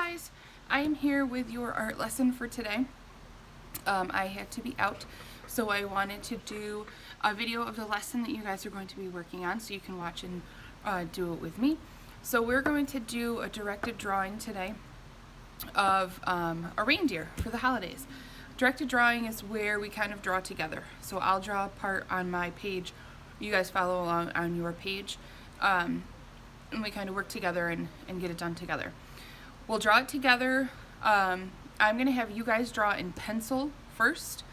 guys, I am here with your art lesson for today. I had to be out, so I wanted to do a video of the lesson that you guys are going to be working on so you can watch and do it with me. So we're going to do a directed drawing today of a reindeer for the holidays. Directed drawing is where we kind of draw together. So I'll draw a part on my page, you guys follow along on your page, and we kind of work together and get it done together. We'll draw it together. I'm going to have you guys draw in pencil first,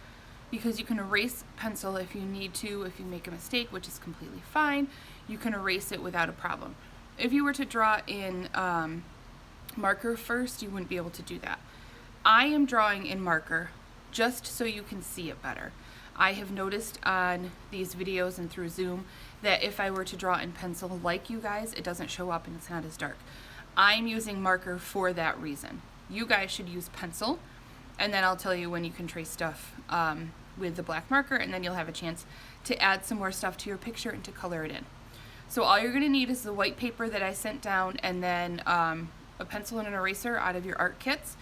because you can erase pencil if you need to. If you make a mistake, which is completely fine, you can erase it without a problem. If you were to draw in marker first, you wouldn't be able to do that. I am drawing in marker just so you can see it better. I have noticed on these videos and through Zoom that if I were to draw in pencil like you guys, it doesn't show up and it's not as dark. I'm using marker for that reason. You guys should use pencil, and then I'll tell you when you can trace stuff with the black marker, and then you'll have a chance to add some more stuff to your picture and to color it in. So all you're going to need is the white paper that I sent down, and then a pencil and an eraser out of your art kits,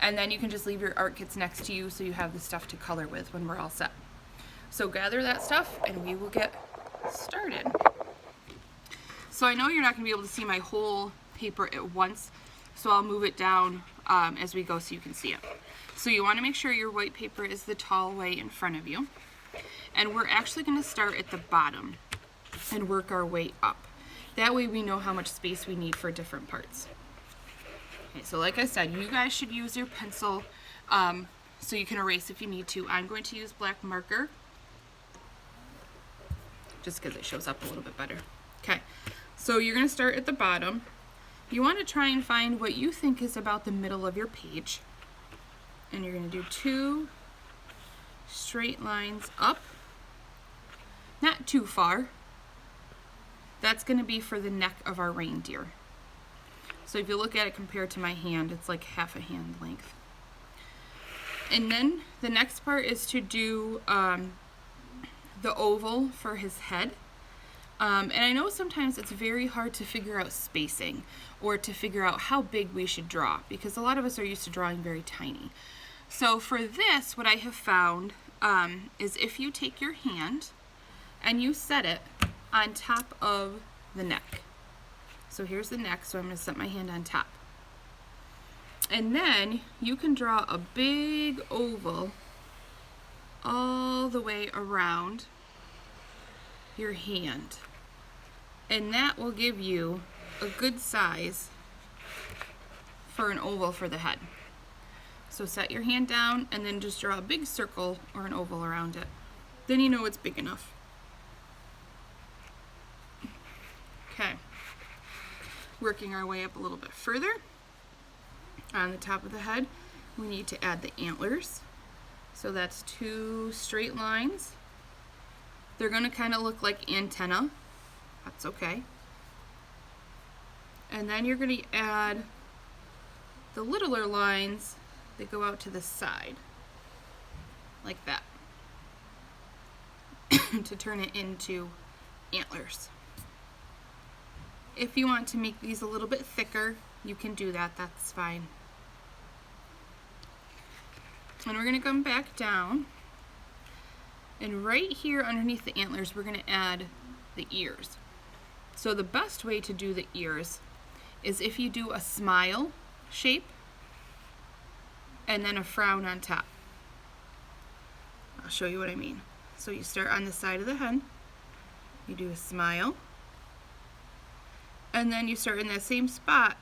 and then you can just leave your art kits next to you so you have the stuff to color with when we're all set. So gather that stuff and we will get started. So I know you're not going to be able to see my whole paper at once, so I'll move it down as we go so you can see it. So you want to make sure your white paper is the tall way in front of you, and we're actually going to start at the bottom and work our way up. That way we know how much space we need for different parts. Okay, so like I said, you guys should use your pencil so you can erase if you need to. I'm going to use black marker just because it shows up a little bit better. Okay, so you're going to start at the bottom. You want to try and find what you think is about the middle of your page. And you're going to do 2 straight lines up. Not too far. That's going to be for the neck of our reindeer. So if you look at it compared to my hand, it's like half a hand length. And then the next part is to do the oval for his head. And I know sometimes it's very hard to figure out spacing or to figure out how big we should draw, because a lot of us are used to drawing very tiny. So for this, what I have found is if you take your hand and you set it on top of the neck. So here's the neck, so I'm going to set my hand on top. And then you can draw a big oval all the way around your hand. And that will give you a good size for an oval for the head. So set your hand down and then just draw a big circle or an oval around it. Then you know it's big enough. Okay. Working our way up a little bit further. On the top of the head, we need to add the antlers. So that's 2 straight lines. They're going to kind of look like antenna. That's okay. And then you're going to add the littler lines that go out to the side, like that, to turn it into antlers. If you want to make these a little bit thicker, you can do that, that's fine. And we're going to come back down, and right here underneath the antlers we're going to add the ears. So the best way to do the ears is if you do a smile shape and then a frown on top. I'll show you what I mean. So you start on the side of the head, you do a smile, and then you start in that same spot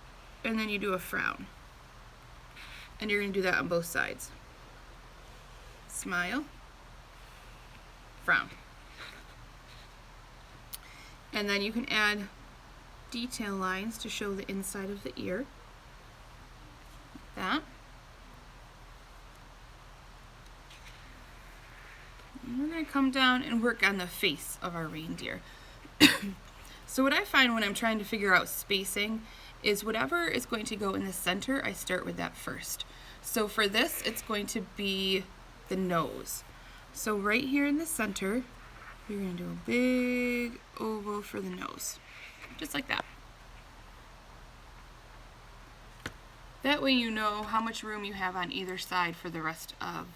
and then you do a frown. And you're going to do that on both sides. Smile, frown. And then you can add detail lines to show the inside of the ear, like that. And we're going to come down and work on the face of our reindeer. So what I find when I'm trying to figure out spacing is whatever is going to go in the center, I start with that first. So for this, it's going to be the nose. So right here in the center, you're going to do a big oval for the nose, just like that. That way you know how much room you have on either side for the rest of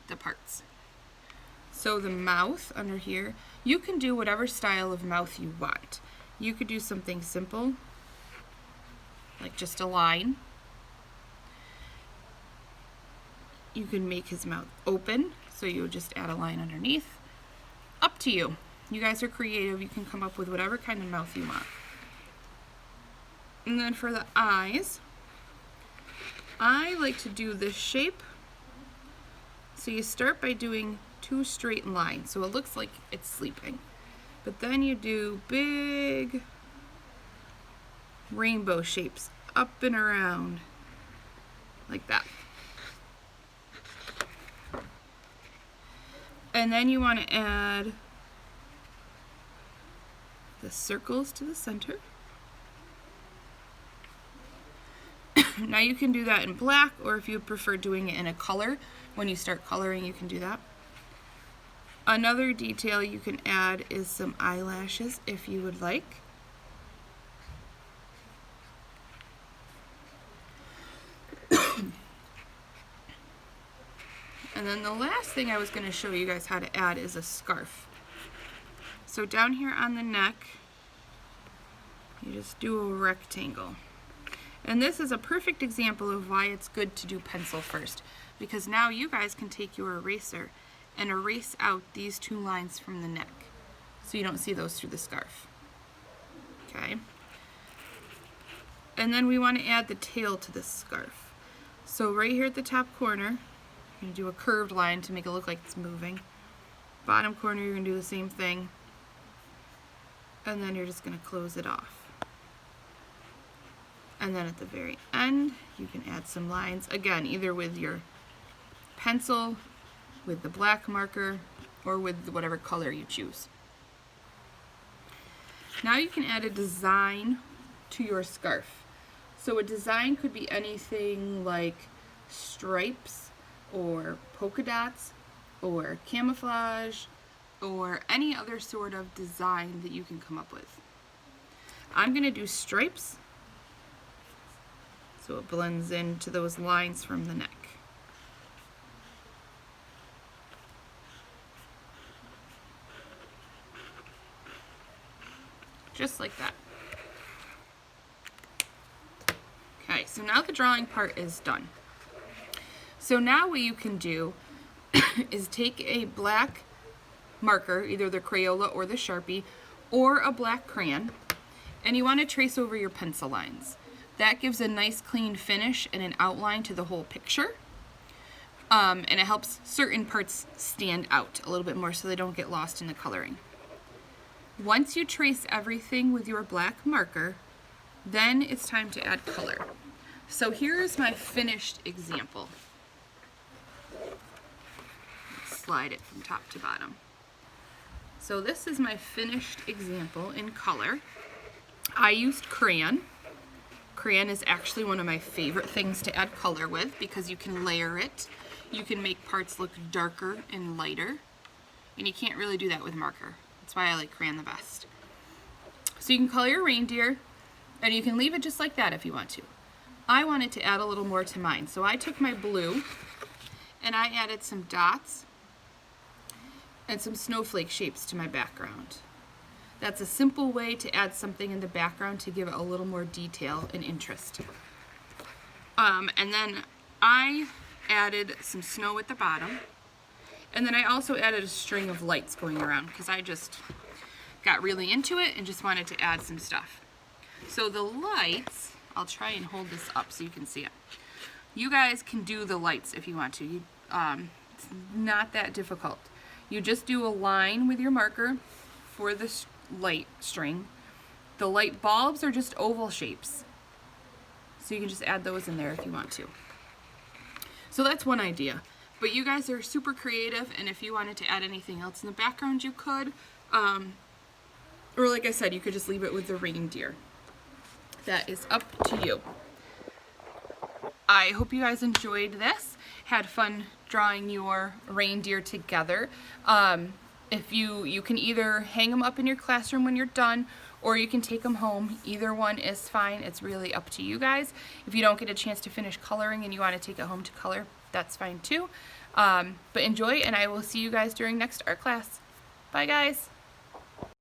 the parts. So the mouth under here, you can do whatever style of mouth you want. You could do something simple, like just a line. You can make his mouth open, so you would just add a line underneath. Up to you. You guys are creative. You can come up with whatever kind of mouth you want. And then for the eyes, I like to do this shape. So you start by doing 2 straight lines, so it looks like it's sleeping. But then you do big rainbow shapes up and around, like that. And then you want to add the circles to the center. Now you can do that in black, or if you prefer doing it in a color, when you start coloring you can do that. Another detail you can add is some eyelashes if you would like. And then the last thing I was going to show you guys how to add is a scarf. So down here on the neck, you just do a rectangle. And this is a perfect example of why it's good to do pencil first, because now you guys can take your eraser and erase out these 2 lines from the neck, so you don't see those through the scarf. Okay? And then we want to add the tail to this scarf. So right here at the top corner, you're going to do a curved line to make it look like it's moving. Bottom corner, you're going to do the same thing. And then you're just going to close it off. And then at the very end, you can add some lines, again, either with your pencil, with the black marker, or with whatever color you choose. Now you can add a design to your scarf. So a design could be anything like stripes, or polka dots, or camouflage, or any other sort of design that you can come up with. I'm going to do stripes, so it blends into those lines from the neck. Just like that. Okay, so now the drawing part is done. So now what you can do is take a black marker, either the Crayola or the Sharpie, or a black crayon, and you want to trace over your pencil lines. That gives a nice clean finish and an outline to the whole picture. And it helps certain parts stand out a little bit more so they don't get lost in the coloring. Once you trace everything with your black marker, then it's time to add color. So here's my finished example. Slide it from top to bottom. So this is my finished example in color. I used crayon. Crayon is actually one of my favorite things to add color with because you can layer it. You can make parts look darker and lighter. And you can't really do that with marker. That's why I like crayon the best. So you can color your reindeer, and you can leave it just like that if you want to. I wanted to add a little more to mine, so I took my blue and I added some dots and some snowflake shapes to my background. That's a simple way to add something in the background to give it a little more detail and interest. And then I added some snow at the bottom. And then I also added a string of lights going around because I just got really into it and just wanted to add some stuff. So the lights, I'll try and hold this up so you can see it. You guys can do the lights if you want to. It's not that difficult. You just do a line with your marker for this light string. The light bulbs are just oval shapes. So you can just add those in there if you want to. So that's one idea. But you guys are super creative, and if you wanted to add anything else in the background, you could. Or like I said, you could just leave it with the reindeer. That is up to you. I hope you guys enjoyed this, had fun drawing your reindeer together. If you can either hang them up in your classroom when you're done, or you can take them home. Either one is fine. It's really up to you guys. If you don't get a chance to finish coloring and you want to take it home to color, that's fine too. But enjoy, and I will see you guys during next art class. Bye guys.